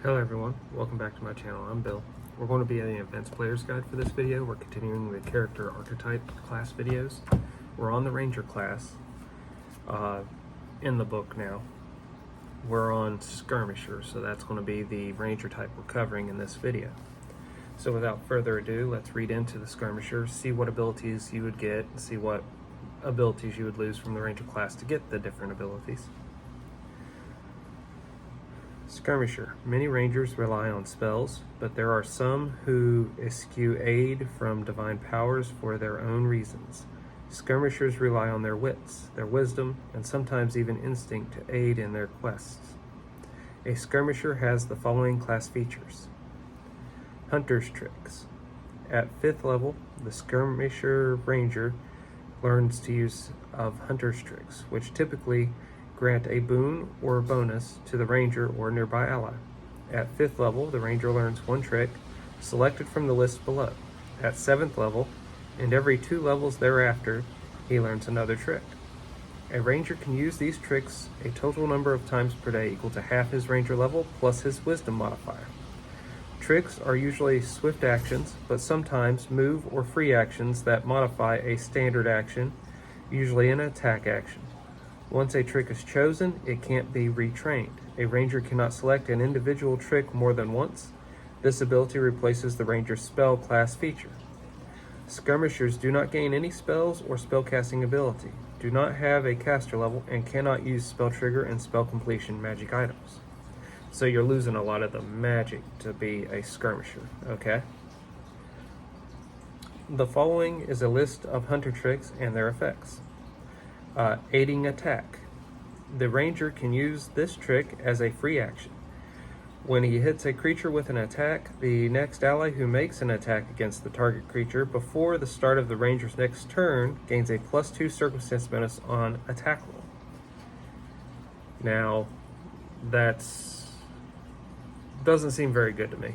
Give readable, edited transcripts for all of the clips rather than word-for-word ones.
Hello everyone, welcome back to my channel. I'm Bill. We're going to be in the Advanced Player's Guide for this video. We're continuing the character archetype class videos. We're on the Ranger class in the book now. We're on skirmisher, so that's going to be the Ranger type we're covering in this video. So without further ado, let's read into the skirmisher, see what abilities you would get, see what abilities you would lose from the Ranger class to get the different abilities. Skirmisher. Many rangers rely on spells, but there are some who eschew aid from divine powers for their own reasons. Skirmishers rely on their wits, their wisdom, and sometimes even instinct to aid in their quests. A skirmisher has the following class features. Hunter's tricks. At 5th level, the skirmisher ranger learns to use of hunter's tricks, which typically grant a boon or bonus to the ranger or nearby ally. At 5th level, the ranger learns one trick selected from the list below. At 7th level, and every 2 levels thereafter, he learns another trick. A ranger can use these tricks a total number of times per day equal to half his ranger level plus his wisdom modifier. Tricks are usually swift actions, but sometimes move or free actions that modify a standard action, usually an attack action. Once a trick is chosen, it can't be retrained. A ranger cannot select an individual trick more than once. This ability replaces the ranger's spell class feature. Skirmishers do not gain any spells or spellcasting ability, do not have a caster level, and cannot use spell trigger and spell completion magic items. So you're losing a lot of the magic to be a skirmisher, okay? The following is a list of hunter tricks and their effects. Aiding attack. The ranger can use this trick as a free action. When he hits a creature with an attack, the next ally who makes an attack against the target creature before the start of the ranger's next turn gains a +2 circumstance bonus on attack roll. Now, doesn't seem very good to me,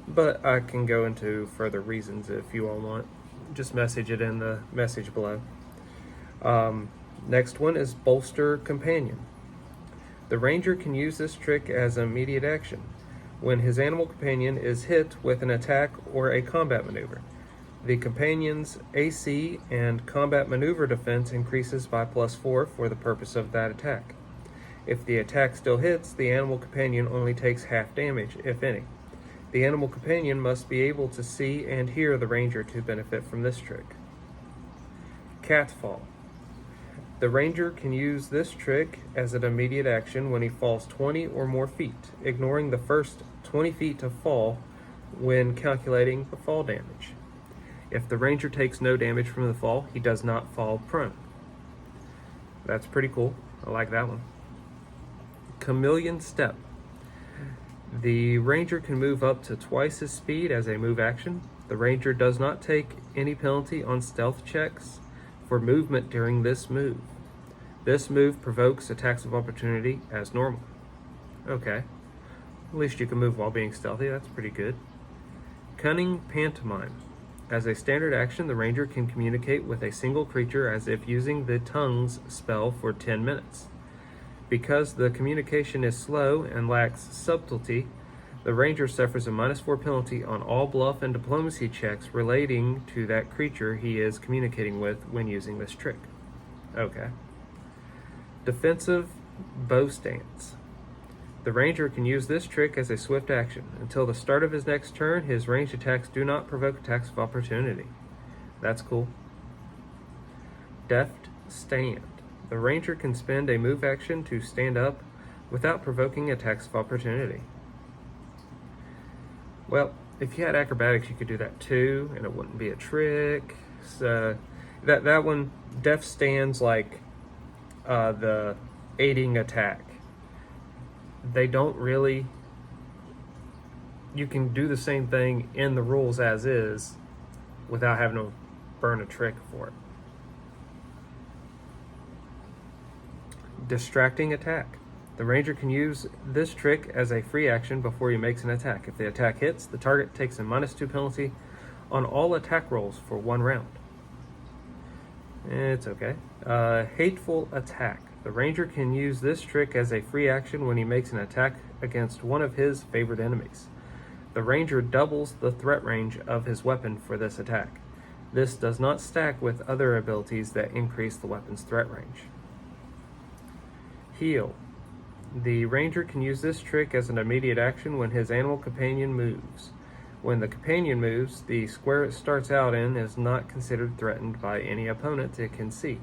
but I can go into further reasons if you all want. Just message it in the message below. Next one is bolster companion. The ranger can use this trick as an immediate action when his animal companion is hit with an attack or a combat maneuver. The companion's AC and combat maneuver defense increases by +4 for the purpose of that attack. If the attack still hits, the animal companion only takes half damage, if any. The animal companion must be able to see and hear the ranger to benefit from this trick. Catfall. The ranger can use this trick as an immediate action when he falls 20 or more feet, ignoring the first 20 feet to fall when calculating the fall damage. If the ranger takes no damage from the fall, he does not fall prone. That's pretty cool. I like that one. Chameleon step. The ranger can move up to twice his speed as a move action. The ranger does not take any penalty on stealth checks for movement during this move. This move provokes attacks of opportunity as normal. Okay. At least you can move while being stealthy. That's pretty good. Cunning pantomime. As a standard action, the ranger can communicate with a single creature as if using the tongues spell for 10 minutes. Because the communication is slow and lacks subtlety, the ranger suffers a -4 penalty on all bluff and diplomacy checks relating to that creature he is communicating with when using this trick. Okay. Defensive bow stance. The ranger can use this trick as a swift action. Until the start of his next turn, his ranged attacks do not provoke attacks of opportunity. That's cool. Deft stand. The ranger can spend a move action to stand up without provoking attacks of opportunity. Well, if you had acrobatics, you could do that too, and it wouldn't be a trick. So that one, deft stands like the aiding attack. They don't really. You can do the same thing in the rules as is without having to burn a trick for it. Distracting attack. The ranger can use this trick as a free action before he makes an attack. If the attack hits, the target takes a -2 penalty on all attack rolls for 1 round. It's okay. Hateful attack. The ranger can use this trick as a free action when he makes an attack against one of his favored enemies. The ranger doubles the threat range of his weapon for this attack. This does not stack with other abilities that increase the weapon's threat range. Heal. The ranger can use this trick as an immediate action when his animal companion moves. When the companion moves, the square it starts out in is not considered threatened by any opponent it can see,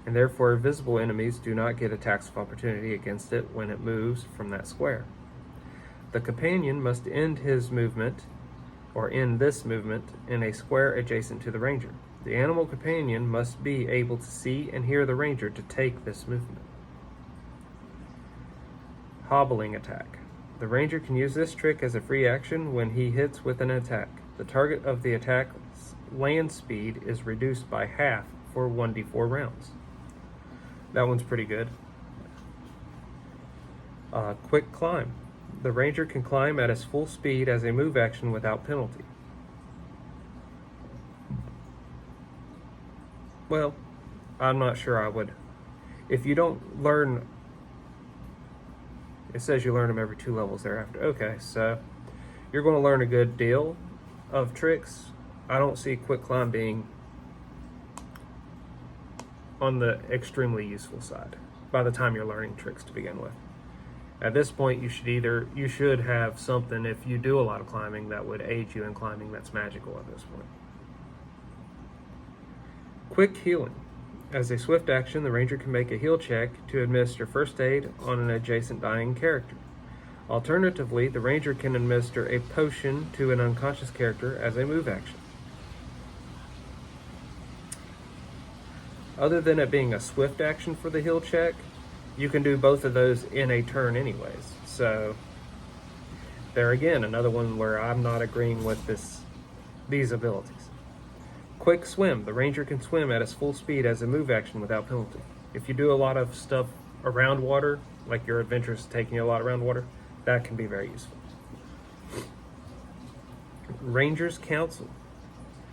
and therefore visible enemies do not get attacks of opportunity against it when it moves from that square. The companion must end his movement, or end this movement, in a square adjacent to the ranger. The animal companion must be able to see and hear the ranger to take this movement. Hobbling attack. The ranger can use this trick as a free action when he hits with an attack. The target of the attack's land speed is reduced by half for 1d4 rounds. That one's pretty good. Quick climb. The ranger can climb at his full speed as a move action without penalty. Well, I'm not sure I would. If you don't learn, it says you learn them every 2 levels thereafter. Okay, so you're going to learn a good deal of tricks. I don't see quick climb being on the extremely useful side by the time you're learning tricks to begin with. At this point, you should have something, if you do a lot of climbing, that would aid you in climbing that's magical at this point. Quick healing. As a swift action, the ranger can make a heal check to administer first aid on an adjacent dying character. Alternatively, the ranger can administer a potion to an unconscious character as a move action. Other than it being a swift action for the heal check, you can do both of those in a turn anyways. So there again, another one where I'm not agreeing with these abilities. Quick swim. The ranger can swim at his full speed as a move action without penalty. If you do a lot of stuff around water, like your adventures taking you a lot around water, that can be very useful. Ranger's Counsel.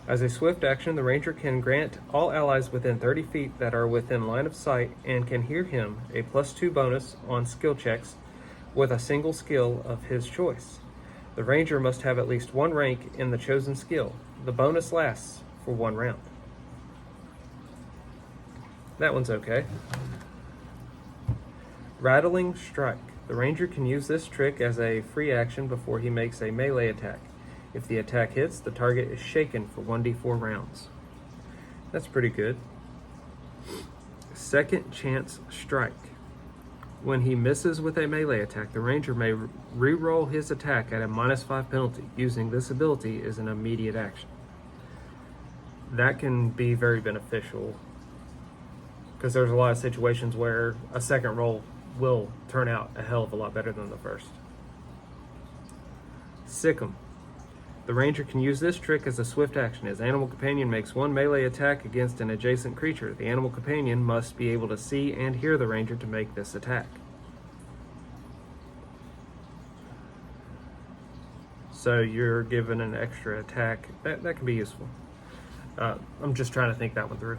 As a swift action, the ranger can grant all allies within 30 feet that are within line of sight and can hear him a +2 bonus on skill checks with a single skill of his choice. The ranger must have at least 1 rank in the chosen skill. The bonus lasts for 1 round. That one's okay. Rattling Strike. The ranger can use this trick as a free action before he makes a melee attack. If the attack hits, the target is shaken for 1d4 rounds. That's pretty good. Second Chance Strike. When he misses with a melee attack, the ranger may re-roll his attack at a -5 penalty. Using this ability is an immediate action. That can be very beneficial because there's a lot of situations where a second roll will turn out a hell of a lot better than the first. Sick 'em. The ranger can use this trick as a swift action. His animal companion makes 1 melee attack against an adjacent creature. The animal companion must be able to see and hear the ranger to make this attack. So you're given an extra attack. That can be useful. I'm just trying to think that one through.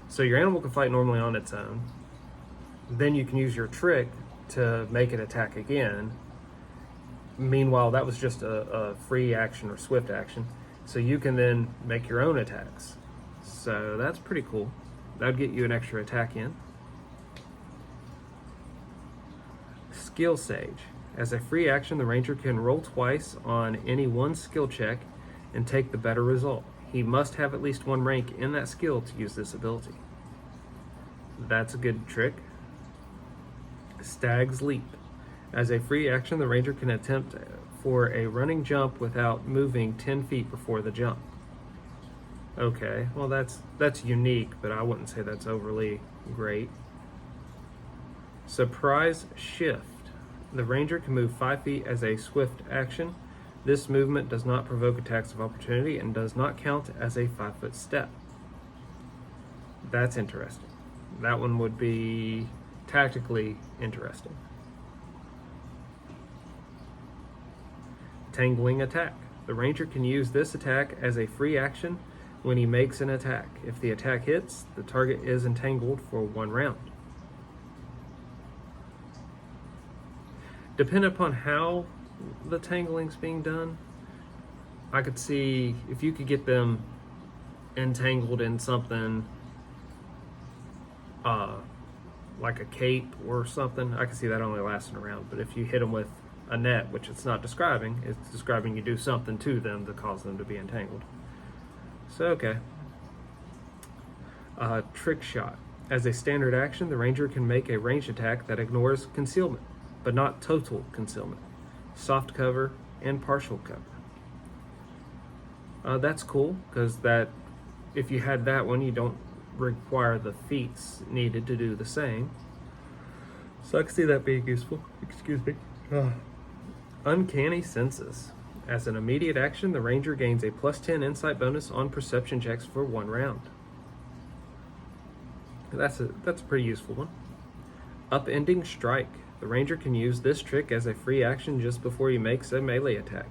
So your animal can fight normally on its own. Then you can use your trick to make it attack again. Meanwhile, that was just a free action or swift action. So you can then make your own attacks. So that's pretty cool. That would get you an extra attack in. Skill Sage. As a free action, the ranger can roll twice on any one skill check and take the better result. He must have at least 1 rank in that skill to use this ability. That's a good trick. Stag's Leap. As a free action, the ranger can attempt for a running jump without moving 10 feet before the jump. Okay, well that's unique, but I wouldn't say that's overly great. Surprise Shift. The ranger can move 5 feet as a swift action. This movement does not provoke attacks of opportunity and does not count as a 5-foot step. That's interesting. That one would be tactically interesting. Tangling Attack. The ranger can use this attack as a free action when he makes an attack. If the attack hits, the target is entangled for 1 round. Depending upon how the tangling's being done, I could see if you could get them entangled in something like a cape or something, I could see that only lasting around. But if you hit them with a net, which it's not describing, it's describing you do something to them to cause them to be entangled. So, okay. Trick shot. As a standard action, the ranger can make a ranged attack that ignores concealment, but not total concealment, soft cover, and partial cover. That's cool, because that, if you had that one, you don't require the feats needed to do the same. So I can see that being useful. Excuse me. Uncanny senses. As an immediate action, the ranger gains a +10 insight bonus on perception checks for 1 round. That's a pretty useful one. Upending strike. The ranger can use this trick as a free action just before he makes a melee attack.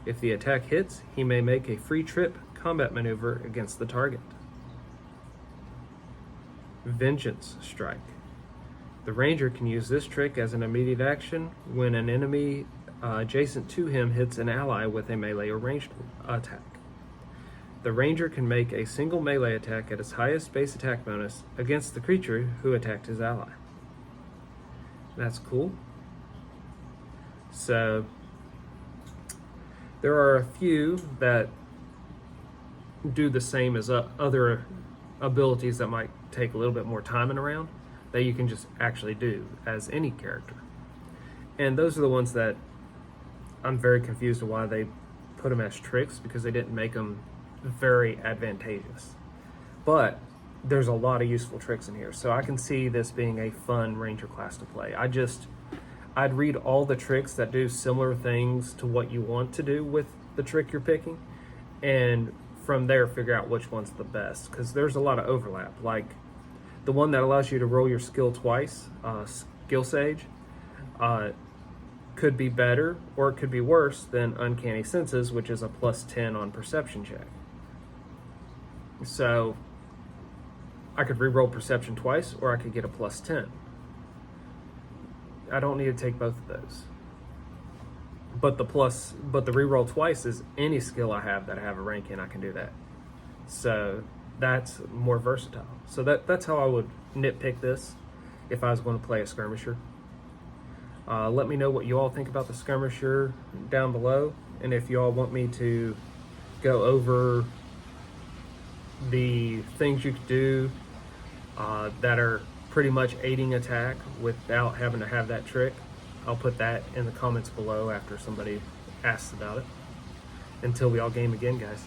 If the attack hits, he may make a free trip combat maneuver against the target. Vengeance strike. The ranger can use this trick as an immediate action when an enemy adjacent to him hits an ally with a melee or ranged attack. The ranger can make a single melee attack at its highest base attack bonus against the creature who attacked his ally. That's cool. So there are a few that do the same as other abilities that might take a little bit more timing around that you can just actually do as any character. And those are the ones that I'm very confused of why they put them as tricks, because they didn't make them very advantageous. But there's a lot of useful tricks in here, so I can see this being a fun ranger class to play. I'd read all the tricks that do similar things to what you want to do with the trick you're picking, and from there figure out which one's the best, because there's a lot of overlap. Like the one that allows you to roll your skill twice, Skill Sage, could be better or it could be worse than Uncanny Senses, which is a +10 on perception check. So I could re-roll perception twice, or I could get a +10. I don't need to take both of those. But the re-roll twice is any skill I have that I have a rank in, I can do that. So that's more versatile. So that's how I would nitpick this if I was going to play a skirmisher. Let me know what you all think about the skirmisher down below, and if you all want me to go over the things you could do that are pretty much aiding attack without having to have that trick, I'll put that in the comments below after somebody asks about it. Until we all game again, guys.